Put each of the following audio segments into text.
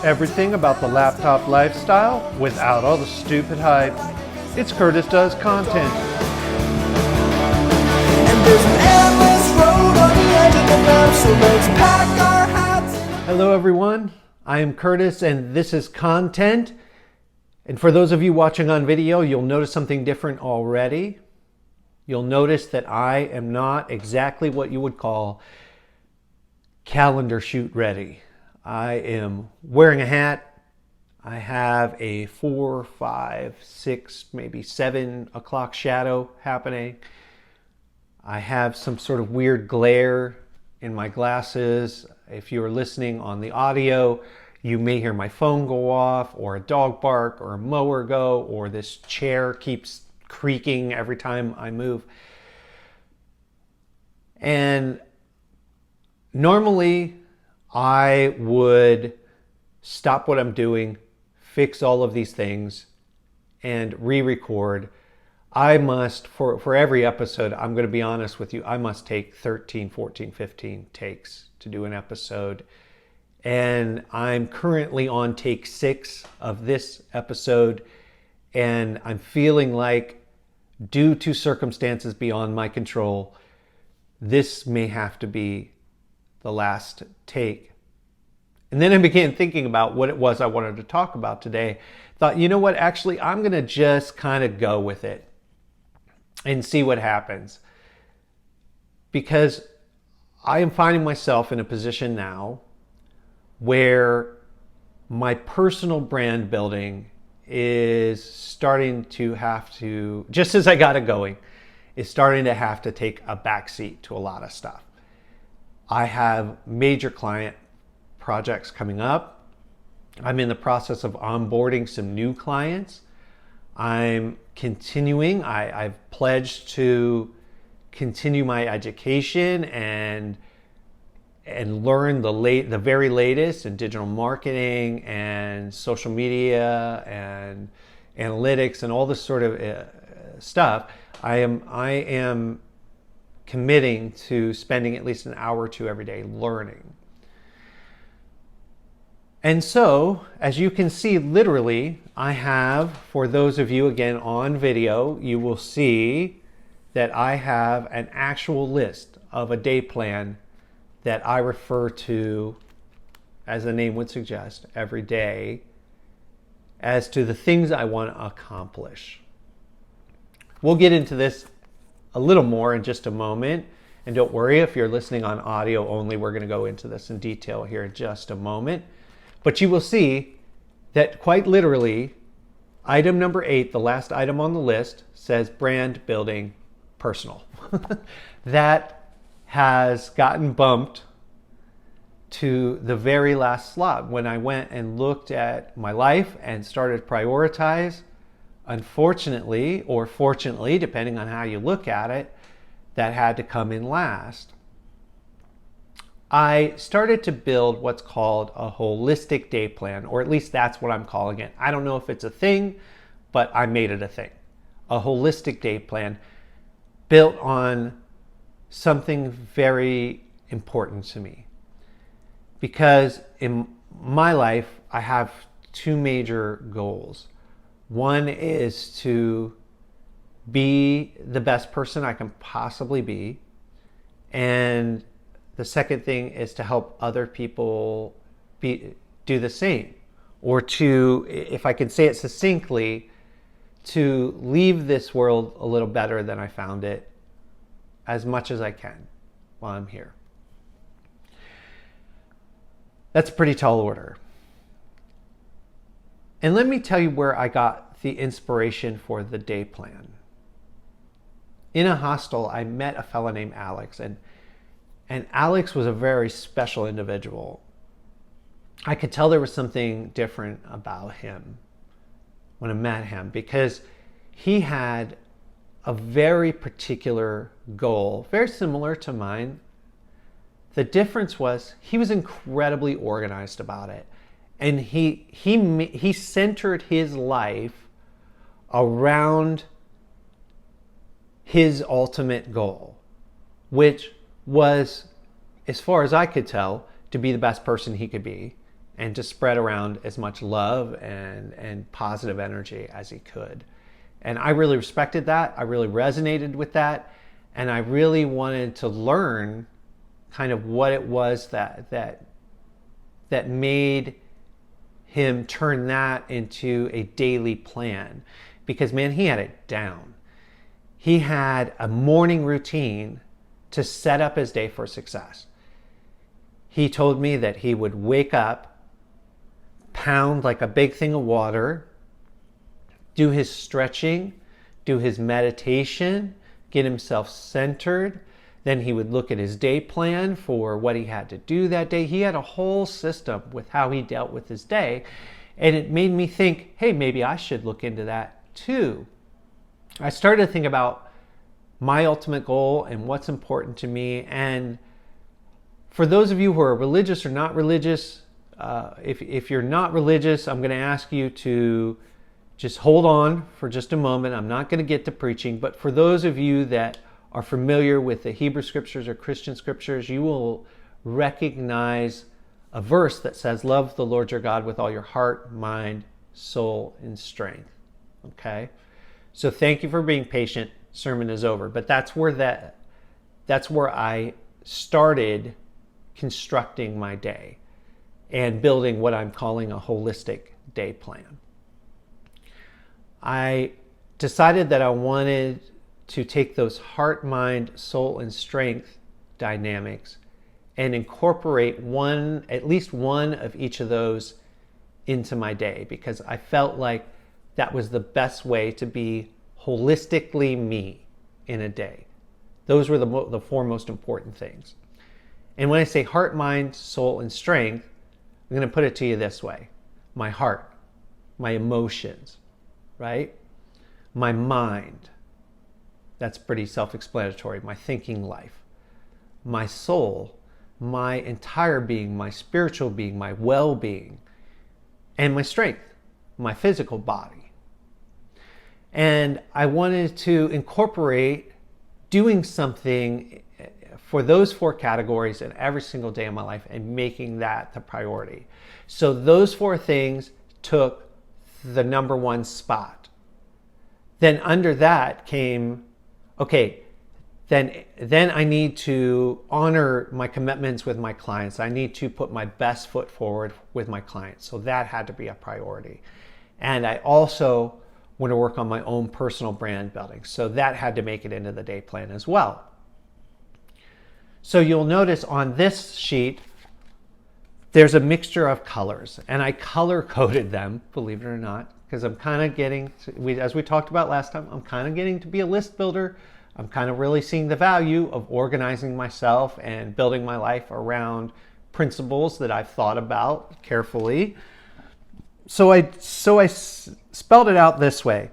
Everything about the laptop lifestyle without all the stupid hype. It's Curtis Does Content. And there's an endless road on the edge of the map, so let's pack our hats. Hello everyone, I am Curtis and this is Content. And for those of you watching on video, you'll notice something different already. You'll notice that I am not exactly what you would call calendar shoot ready. I am wearing a hat. I have a 4, 5, 6, maybe 7 o'clock shadow happening. I have some sort of weird glare in my glasses. If you are listening on the audio, you may hear my phone go off, or a dog bark, or a mower go, or this chair keeps creaking every time I move. And normally, I would stop what I'm doing, fix all of these things, and re-record. I must, for every episode, I'm going to be honest with you, I must take 13, 14, 15 takes to do an episode. And I'm currently on take 6 of this episode, and I'm feeling like, due to circumstances beyond my control, this may have to be the last take. And then I began thinking about what it was I wanted to talk about today. Thought, you know what, actually, I'm going to just kind of go with it and see what happens. Because I am finding myself in a position now where my personal brand building is starting to have to, just as I got it going, is starting to have to take a backseat to a lot of stuff. I have major client projects coming up. I'm in the process of onboarding some new clients. I'm continuing. I've pledged to continue my education and learn the very latest in digital marketing and social media and analytics and all this sort of stuff. I am committing to spending at least an hour or two every day learning. And so, as you can see, literally, I have, for those of you again on video, you will see that I have an actual list of a day plan that I refer to, as the name would suggest, every day as to the things I want to accomplish. We'll get into this a little more in just a moment. And don't worry, if you're listening on audio only, we're going to go into this in detail here in just a moment. But you will see that quite literally, item number 8, the last item on the list, says brand building personal. That has gotten bumped to the very last slot. When I went and looked at my life and started to prioritize, unfortunately, or fortunately, depending on how you look at it, that had to come in last. I started to build what's called a holistic day plan, or at least that's what I'm calling it. I don't know if it's a thing, but I made it a thing. A holistic day plan built on something very important to me. Because in my life, I have 2 major goals. One is to be the best person I can possibly be. And the second thing is to help other people do the same. Or to, if I can say it succinctly, to leave this world a little better than I found it as much as I can while I'm here. That's a pretty tall order. And let me tell you where I got the inspiration for the day plan. In a hostel, I met a fellow named Alex, and Alex was a very special individual. I could tell there was something different about him when I met him, because he had a very particular goal, very similar to mine. The difference was he was incredibly organized about it. And he centered his life around his ultimate goal, which was, as far as I could tell, to be the best person he could be and to spread around as much love and positive energy as he could. And I really respected that. I really resonated with that. And I really wanted to learn kind of what it was that made him turn that into a daily plan. Because man, he had it down. He had a morning routine to set up his day for success. He told me that he would wake up, pound like a big thing of water, do his stretching, do his meditation, get himself centered. Then he would look at his day plan for what he had to do that day. He had a whole system with how he dealt with his day. And it made me think, hey, maybe I should look into that too. I started to think about my ultimate goal and what's important to me. And for those of you who are religious or not religious, if you're not religious, I'm going to ask you to just hold on for just a moment. I'm not going to get to preaching, but for those of you that are familiar with the Hebrew scriptures or Christian scriptures, you will recognize a verse that says, love the Lord your God with all your heart, mind, soul, and strength. Okay? So thank you for being patient. Sermon is over. But that's where I started constructing my day and building what I'm calling a holistic day plan. I decided that I wanted to take those heart, mind, soul, and strength dynamics and incorporate at least one of each of those into my day, because I felt like that was the best way to be holistically me in a day. Those were the four most important things. And when I say heart, mind, soul, and strength, I'm going to put it to you this way. My heart, my emotions, right? My mind, that's pretty self-explanatory. My thinking life. My soul, my entire being, my spiritual being, my well-being. And my strength, my physical body. And I wanted to incorporate doing something for those four categories in every single day of my life and making that the priority. So those four things took the number one spot. Then under that came, okay, then I need to honor my commitments with my clients. I need to put my best foot forward with my clients. So that had to be a priority. And I also want to work on my own personal brand building. So that had to make it into the day plan as well. So you'll notice on this sheet, there's a mixture of colors, and I color coded them, believe it or not, because I'm kind of getting, as we talked about last time, I'm kind of getting to be a list builder. I'm kind of really seeing the value of organizing myself and building my life around principles that I've thought about carefully. So I spelled it out this way.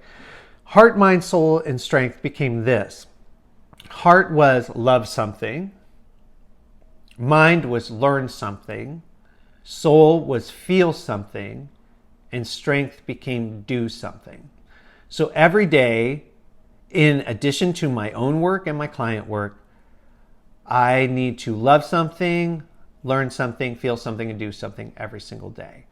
Heart, mind, soul, and strength became this. Heart was love something. Mind was learn something. Soul was feel something. And strength became do something. So every day, in addition to my own work and my client work, I need to love something, learn something, feel something, and do something every single day.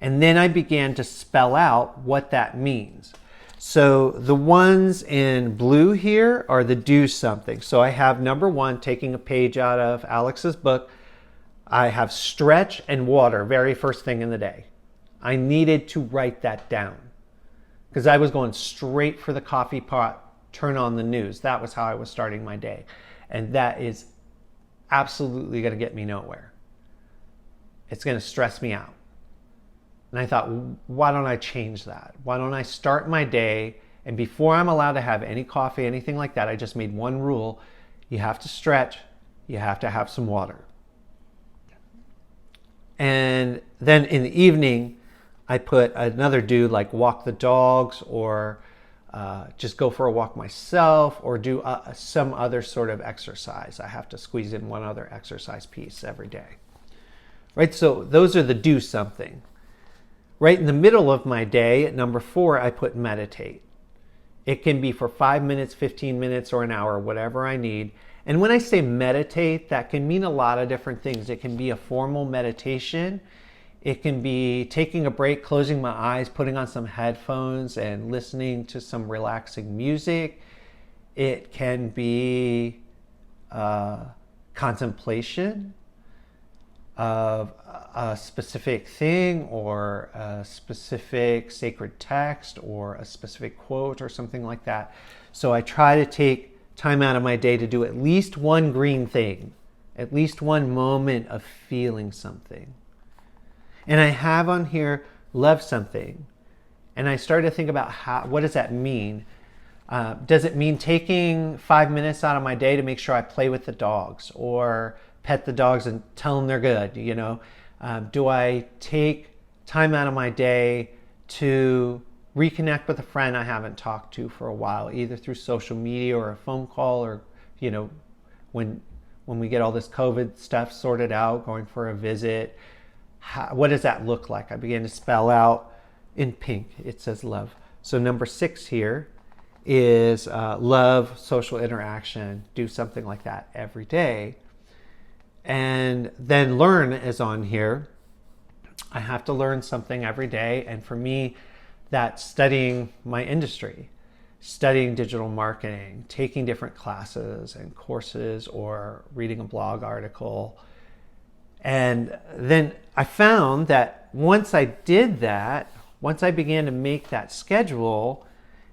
And then I began to spell out what that means. So the ones in blue here are the do something. So I have number one, taking a page out of Alex's book. I have stretch and water, very first thing in the day. I needed to write that down because I was going straight for the coffee pot, turn on the news. That was how I was starting my day. And that is absolutely going to get me nowhere. It's going to stress me out. And I thought, why don't I change that? Why don't I start my day, and before I'm allowed to have any coffee, anything like that, I just made one rule. You have to stretch. You have to have some water. And then in the evening, I put another do, like walk the dogs, or just go for a walk myself, or do some other sort of exercise. I have to squeeze in one other exercise piece every day. Right? So those are the do something. Right in the middle of my day, at number 4, I put meditate. It can be for 5 minutes, 15 minutes, or an hour, whatever I need. And when I say meditate, that can mean a lot of different things. It can be a formal meditation. It can be taking a break, closing my eyes, putting on some headphones and listening to some relaxing music. It can be contemplation of a specific thing or a specific sacred text or a specific quote or something like that. So I try to take time out of my day to do at least one green thing, at least one moment of feeling something. And I have on here, love something. And I started to think about what does that mean? Does it mean taking 5 minutes out of my day to make sure I play with the dogs or pet the dogs and tell them they're good? Do I take time out of my day to reconnect with a friend I haven't talked to for a while, either through social media or a phone call, or when we get all this COVID stuff sorted out, going for a visit? What does that look like? I began to spell out in pink. It says love. So number 6 here is love, social interaction. Do something like that every day. And then learn is on here. I have to learn something every day. And for me, that's studying my industry, studying digital marketing, taking different classes and courses, or reading a blog article. And then I found that once I did that, once I began to make that schedule,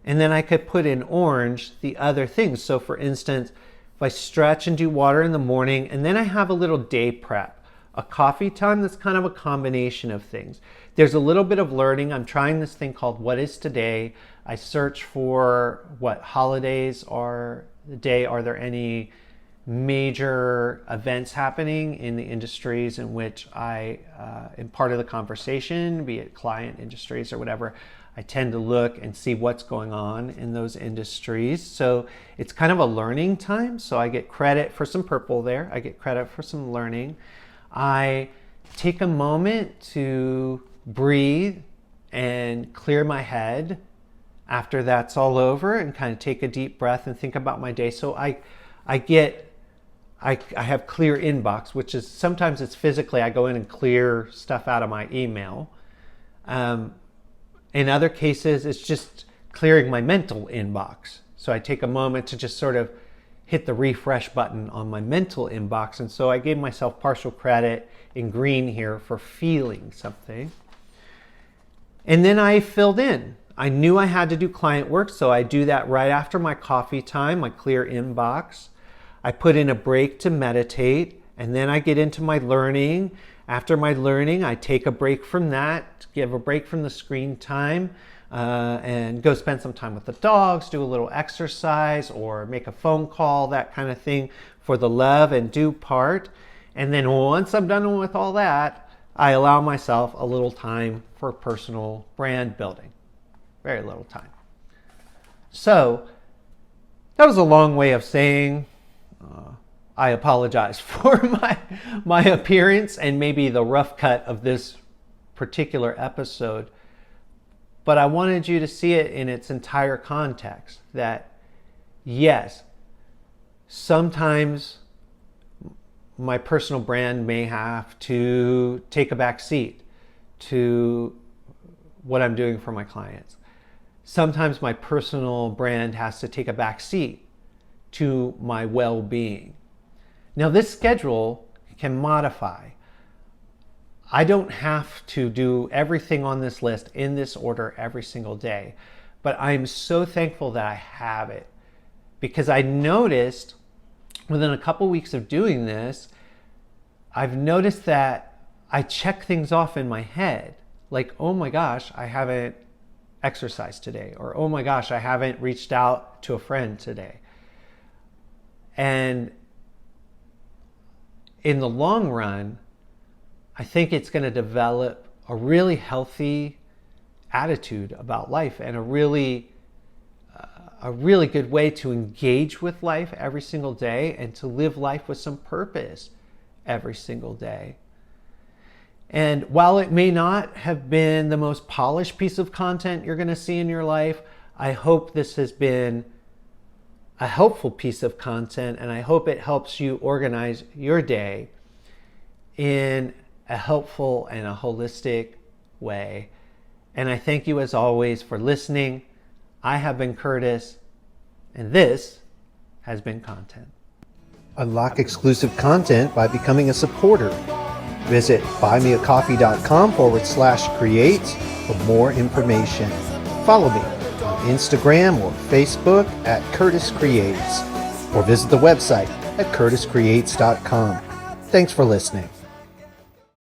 and then I could put in orange the other things. So for instance, if I stretch and do water in the morning, and then I have a little day prep, a coffee time that's kind of a combination of things. There's a little bit of learning. I'm trying this thing called What Is Today? I search for what holidays are the day. Are there any major events happening in the industries in which I am part of the conversation, be it client industries or whatever? I tend to look and see what's going on in those industries. So it's kind of a learning time. So I get credit for some purple there. I get credit for some learning. I take a moment to breathe and clear my head after that's all over, and kind of take a deep breath and think about my day. So I have clear inbox, which is sometimes it's physically, I go in and clear stuff out of my email. In other cases, it's just clearing my mental inbox. So I take a moment to just sort of hit the refresh button on my mental inbox. And so I gave myself partial credit in green here for feeling something. And then I filled in. I knew I had to do client work, so I do that right after my coffee time, my clear inbox. I put in a break to meditate, and then I get into my learning. After my learning, I take a break from that, give a break from the screen time, and go spend some time with the dogs, do a little exercise, or make a phone call, that kind of thing, for the love and do part. And then once I'm done with all that, I allow myself a little time for personal brand building. Very little time. So that was a long way of saying I apologize for my appearance and maybe the rough cut of this particular episode. But I wanted you to see it in its entire context, that yes, sometimes my personal brand may have to take a back seat to what I'm doing for my clients. Sometimes my personal brand has to take a back seat to my well-being. Now, this schedule can modify. I don't have to do everything on this list in this order every single day, but I'm so thankful that I have it, because I noticed within a couple weeks of doing this, I've noticed that I check things off in my head, like, oh my gosh, I haven't exercised today, or oh my gosh, I haven't reached out to a friend today. And in the long run, I think it's going to develop a really healthy attitude about life, and a really good way to engage with life every single day, and to live life with some purpose every single day. And while it may not have been the most polished piece of content you're going to see in your life, I hope this has been a helpful piece of content, and I hope it helps you organize your day in a helpful and a holistic way. And I thank you as always for listening. I have been Curtis, and this has been Content. Unlock exclusive content by becoming a supporter. Visit buymeacoffee.com/creates for more information. Follow me on Instagram or Facebook at Curtis Creates, or visit the website at curtiscreates.com. Thanks for listening.